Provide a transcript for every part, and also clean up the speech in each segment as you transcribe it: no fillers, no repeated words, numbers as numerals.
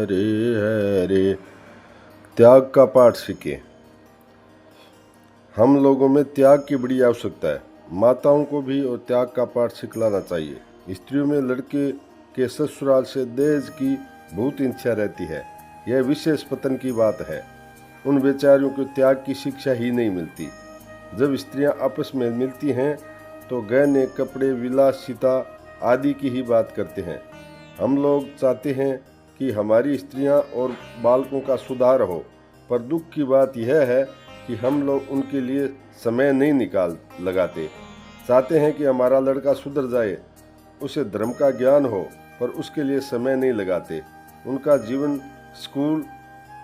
हरे हरे। त्याग का पाठ सीखें। हम लोगों में त्याग की बड़ी आवश्यकता है। माताओं को भी और त्याग का पाठ सिखलाना चाहिए। स्त्रियों में लड़के के ससुराल से दहेज की बहुत इच्छा रहती है। यह विशेष पतन की बात है। उन बेचारियों को त्याग की शिक्षा ही नहीं मिलती। जब स्त्रियां आपस में मिलती हैं तो गहने, कपड़े, विलासिता आदि की ही बात करते हैं। हम लोग चाहते हैं कि हमारी स्त्रियां और बालकों का सुधार हो, पर दुख की बात यह है कि हम लोग उनके लिए समय नहीं लगाते। चाहते हैं कि हमारा लड़का सुधर जाए, उसे धर्म का ज्ञान हो, पर उसके लिए समय नहीं लगाते। उनका जीवन स्कूल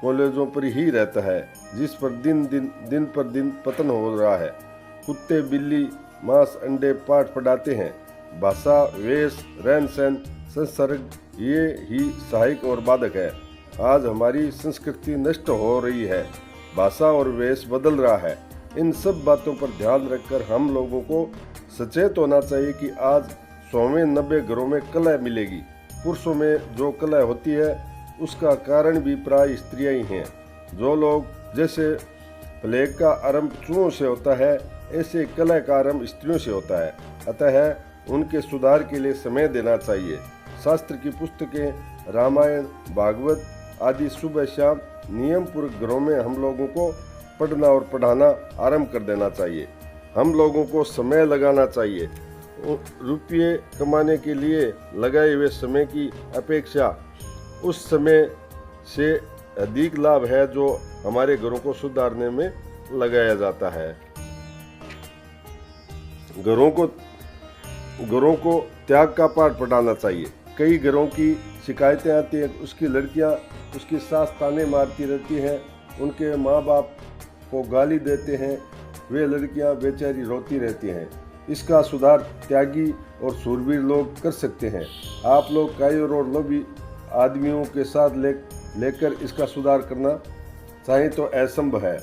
कॉलेजों पर ही रहता है, जिस पर दिन पर दिन पतन हो रहा है। कुत्ते, बिल्ली मांस, अंडे पाठ पढ़ाते हैं। भाषा, वेश, रहन सहन, संसर्ग ये ही सहायक और बाधक है। आज हमारी संस्कृति नष्ट हो रही है, भाषा और वेश बदल रहा है। इन सब बातों पर ध्यान रखकर हम लोगों को सचेत होना चाहिए कि आज 100-90 घरों में कलह मिलेगी। पुरुषों में जो कलह होती है उसका कारण भी प्राय स्त्रियां ही हैं। जो लोग जैसे प्लेग का आरंभ चूहों से होता है, ऐसे कलह का आरंभ स्त्रियों से होता है। अतः उनके सुधार के लिए समय देना चाहिए। शास्त्र की पुस्तकें, रामायण, भागवत आदि सुबह शाम नियम पूर्वक घरों में हम लोगों को पढ़ना और पढ़ाना आरंभ कर देना चाहिए। हम लोगों को समय लगाना चाहिए। रुपये कमाने के लिए लगाए हुए समय की अपेक्षा उस समय से अधिक लाभ है जो हमारे घरों को सुधारने में लगाया जाता है। घरों को त्याग का पाठ पढ़ाना चाहिए। कई घरों की शिकायतें आती हैं, उसकी लड़कियां उसकी सास ताने मारती रहती हैं, उनके माँ बाप को गाली देते हैं, वे लड़कियां बेचारी रोती रहती हैं। इसका सुधार त्यागी और शूरवीर लोग कर सकते हैं। आप लोग कायर और लोभी आदमियों के साथ लेकर इसका सुधार करना चाहें तो असंभव है।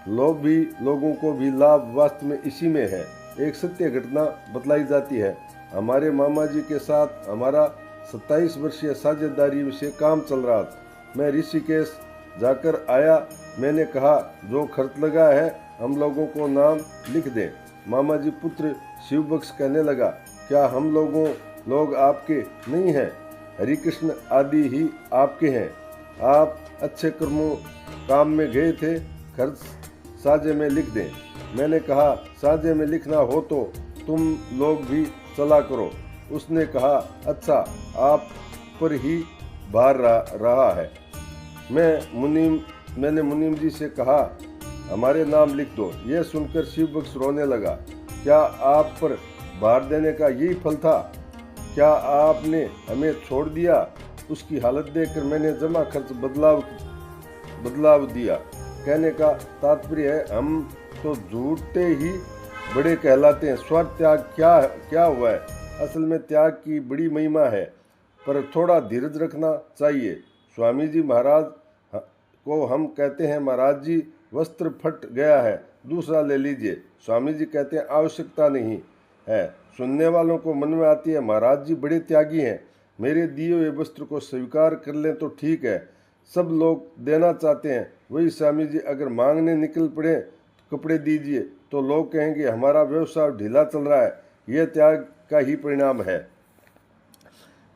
लोभी लोगों को भी लाभ वास्तव में इसी में है। एक सत्य घटना बतलाई जाती है। हमारे मामा जी के साथ हमारा 27 वर्षीय साझेदारी से काम चल रहा था। मैं ऋषिकेश जाकर आया। मैंने कहा जो खर्च लगा है हम लोगों को नाम लिख दें। मामा जी पुत्र शिवबख्श कहने लगा, क्या हम लोग आपके नहीं हैं? हरिकृष्ण आदि ही आपके हैं। आप अच्छे काम में गए थे, खर्च साझे में लिख दें। मैंने कहा साझे में लिखना हो तो तुम लोग भी चला करो। उसने कहा अच्छा, आप पर ही भार रहा है। मैंने मुनीम जी से कहा हमारे नाम लिख दो। यह सुनकर शिवबख्श रोने लगा। क्या आप पर भार देने का यही फल था? क्या आपने हमें छोड़ दिया? उसकी हालत देखकर मैंने जमा खर्च बदलाव दिया। कहने का तात्पर्य है हम तो झूठे ही बड़े कहलाते हैं। स्वार्थ त्याग क्या हुआ है? असल में त्याग की बड़ी महिमा है, पर थोड़ा धीरज रखना चाहिए। स्वामी जी महाराज को हम कहते हैं महाराज जी वस्त्र फट गया है, दूसरा ले लीजिए। स्वामी जी कहते हैं आवश्यकता नहीं है। सुनने वालों को मन में आती है महाराज जी बड़े त्यागी हैं, मेरे दिए हुए वस्त्र को स्वीकार कर लें तो ठीक है। सब लोग देना चाहते हैं, वही स्वामी जी अगर मांगने निकल पड़े कपड़े दीजिए तो लोग कहेंगे हमारा व्यवसाय ढीला चल रहा है। यह त्याग का ही परिणाम है।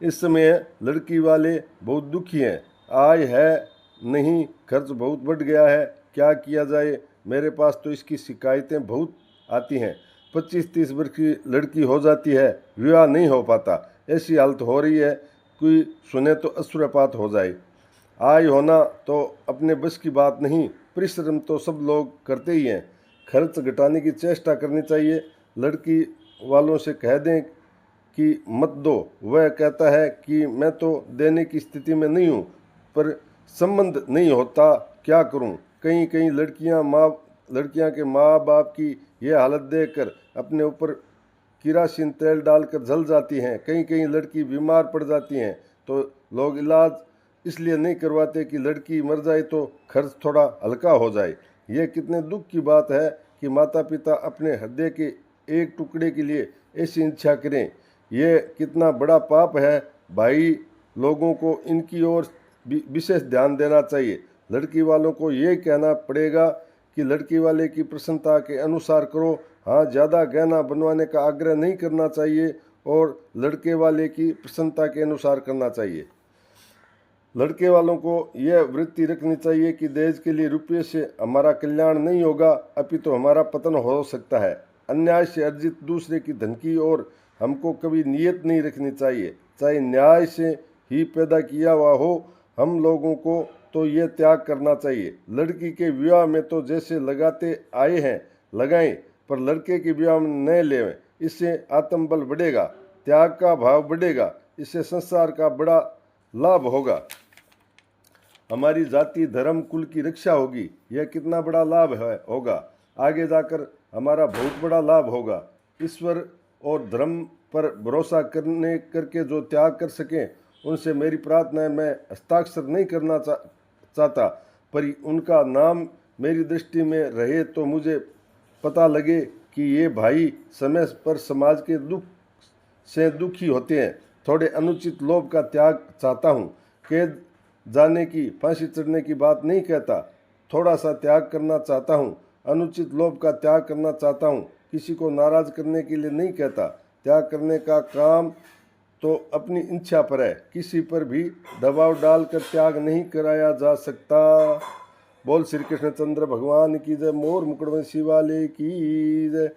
इस समय लड़की वाले बहुत दुखी हैं। आय है नहीं, खर्च बहुत बढ़ गया है, क्या किया जाए? मेरे पास तो इसकी शिकायतें बहुत आती हैं। 25-30 वर्ष की लड़की हो जाती है, विवाह नहीं हो पाता। ऐसी हालत हो रही है, कोई सुने तो अश्रुपात हो जाए। आय होना तो अपने बस की बात नहीं, परिश्रम तो सब लोग करते ही हैं। खर्च घटाने की चेष्टा करनी चाहिए। लड़की वालों से कह दें कि मत दो। वह कहता है कि मैं तो देने की स्थिति में नहीं हूँ, पर संबंध नहीं होता, क्या करूँ? कई लड़कियां के माँ बाप की यह हालत देखकर अपने ऊपर किरासिन तेल डालकर जल जाती हैं। कई लड़की बीमार पड़ जाती हैं तो लोग इलाज इसलिए नहीं करवाते कि लड़की मर जाए तो खर्च थोड़ा हल्का हो जाए। यह कितने दुख की बात है कि माता पिता अपने हृदय के एक टुकड़े के लिए ऐसी इच्छा करें। यह कितना बड़ा पाप है। भाई लोगों को इनकी ओर विशेष ध्यान देना चाहिए। लड़की वालों को ये कहना पड़ेगा कि लड़की वाले की प्रसन्नता के अनुसार करो। हाँ, ज़्यादा गहना बनवाने का आग्रह नहीं करना चाहिए और लड़के वाले की प्रसन्नता के अनुसार करना चाहिए। लड़के वालों को यह वृत्ति रखनी चाहिए कि दहेज के लिए रुपये से हमारा कल्याण नहीं होगा, अपितु हमारा पतन हो सकता है। अन्याय से अर्जित दूसरे की धन की ओर हमको कभी नियत नहीं रखनी चाहिए, चाहे न्याय से ही पैदा किया हुआ हो। हम लोगों को तो ये त्याग करना चाहिए। लड़की के विवाह में तो जैसे लगाते आए हैं लगाएं, पर लड़के के विवाह में न लें। इससे आत्मबल बढ़ेगा, त्याग का भाव बढ़ेगा, इससे संसार का बड़ा लाभ होगा, हमारी जाति धर्म कुल की रक्षा होगी। यह कितना बड़ा लाभ होगा, आगे जाकर हमारा बहुत बड़ा लाभ होगा। ईश्वर और धर्म पर भरोसा करके जो त्याग कर सकें, उनसे मेरी प्रार्थना है। मैं हस्ताक्षर नहीं करना चाहता, पर उनका नाम मेरी दृष्टि में रहे तो मुझे पता लगे कि ये भाई समय पर समाज के दुख से दुखी होते हैं। थोड़े अनुचित लोभ का त्याग चाहता हूँ। कैद जाने की, फांसी चढ़ने की बात नहीं कहता, थोड़ा सा त्याग करना चाहता हूँ। अनुचित लोभ का त्याग करना चाहता हूँ, किसी को नाराज करने के लिए नहीं कहता। त्याग करने का काम तो अपनी इच्छा पर है, किसी पर भी दबाव डालकर त्याग नहीं कराया जा सकता। बोल श्री कृष्णचंद्र भगवान की जय। मोर मुकुटवंशी वाले की जय।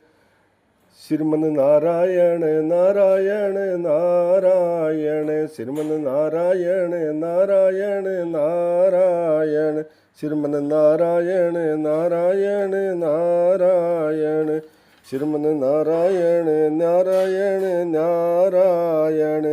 श्रीमन नारायण नारायण नारायण, श्रीमन नारायण नारायण नारायण, श्रीमन नारायण नारायण नारायण, श्रीमन नारायण नारायण नारायण।